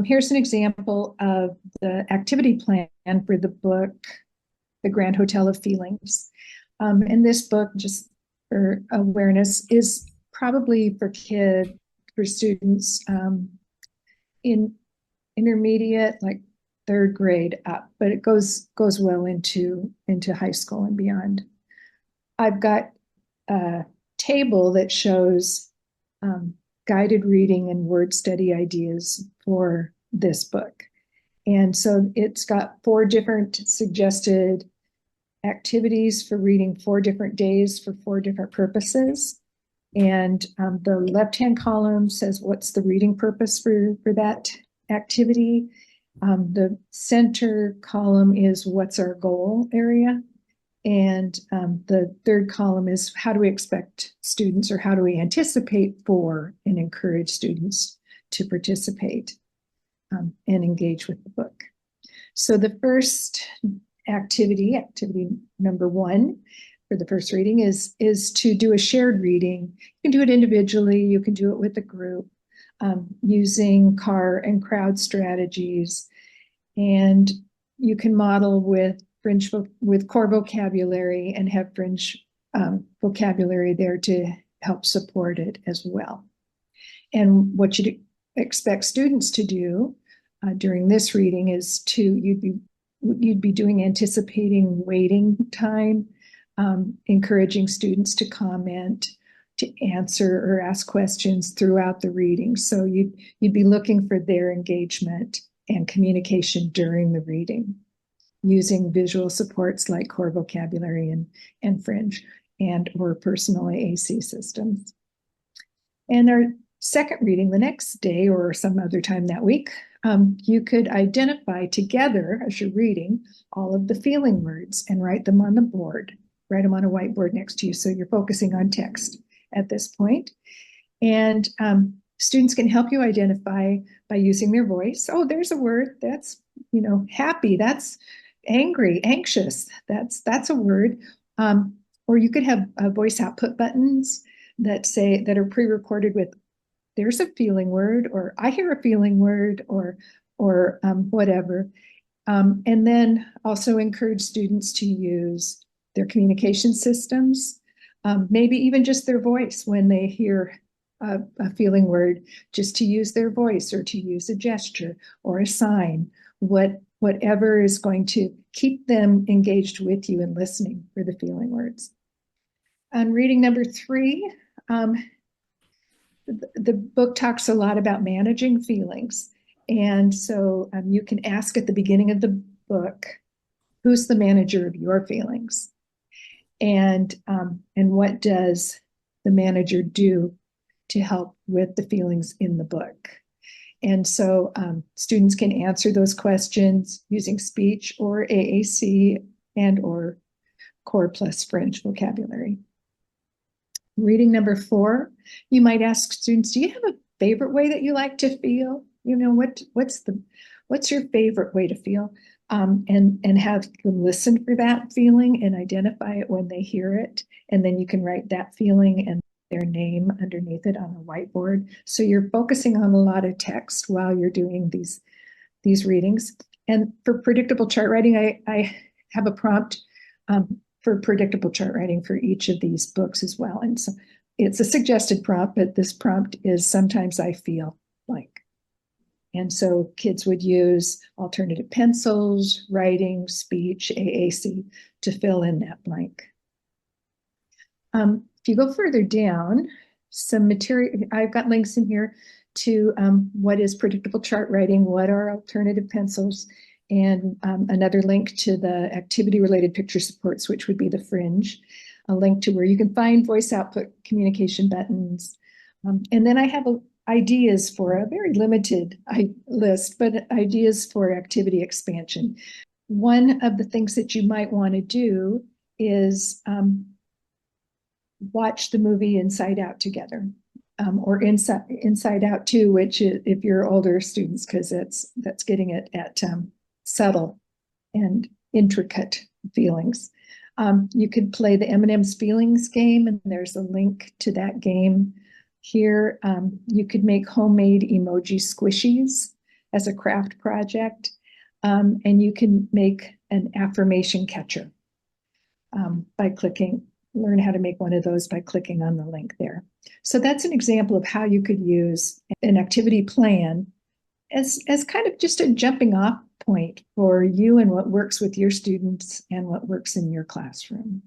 Here's an example of the activity plan for the book, The Grand Hotel of Feelings. And this book, just for awareness, is probably for students in intermediate, like third grade up, but it goes well into high school and beyond. I've got a table that shows guided reading and word study ideas for this book. And so it's got 4 different suggested activities for reading 4 different days for 4 different purposes. And the left-hand column says what's the reading purpose for that activity. The center column is what's our goal area. And the third column is how do we expect students, or how do we anticipate for and encourage students to participate and engage with the book. So the first activity number 1 for the first reading is to do a shared reading. You can do it individually, you can do it with a group, using car and crowd strategies. And you can model with core vocabulary and have fringe vocabulary there to help support it as well. And what you'd expect students to do during this reading is you'd be doing anticipating waiting time, encouraging students to comment, to answer or ask questions throughout the reading. So you'd be looking for their engagement and communication during the reading, using visual supports like core vocabulary and fringe and or personal AAC systems. And our second reading the next day or some other time that week, you could identify together as you're reading all of the feeling words and write them on the board, write them on a whiteboard next to you. So you're focusing on text at this point. And students can help you identify by using their voice. Oh, there's a word that's, happy. That's angry, anxious. That's a word. Or you could have voice output buttons that are pre-recorded with there's a feeling word, or I hear a feeling word, or whatever. And then also encourage students to use their communication systems, maybe even just their voice when they hear a feeling word, just to use their voice or to use a gesture or a sign, whatever is going to keep them engaged with you and listening for the feeling words. On reading number 3, the book talks a lot about managing feelings. And so you can ask at the beginning of the book, who's the manager of your feelings? And what does the manager do to help with the feelings in the book? And so students can answer those questions using speech or AAC and or core plus fringe vocabulary. Reading number 4, you might ask students, do you have a favorite way that you like to feel? What's your favorite way to feel? And have them listen for that feeling and identify it when they hear it. And then you can write that feeling and their name underneath it on a whiteboard. So you're focusing on a lot of text while you're doing these readings. And for predictable chart writing, I have a prompt for predictable chart writing for each of these books as well. And so it's a suggested prompt, but this prompt is sometimes I feel like. And so kids would use alternative pencils, writing, speech, AAC to fill in that blank. If you go further down, some material, I've got links in here to what is predictable chart writing, what are alternative pencils, and another link to the activity-related picture supports, which would be the fringe, a link to where you can find voice output communication buttons. And then I have ideas for a very limited list, but ideas for activity expansion. One of the things that you might want to do is watch the movie Inside Out together, or Inside Out 2, which is, if you're older students, because that's getting it at subtle and intricate feelings. You could play the M&M's Feelings game, and there's a link to that game here. You could make homemade emoji squishies as a craft project. And you can make an affirmation catcher by learn how to make one of those by clicking on the link there. So that's an example of how you could use an activity plan as kind of just a jumping off point for you and what works with your students and what works in your classroom.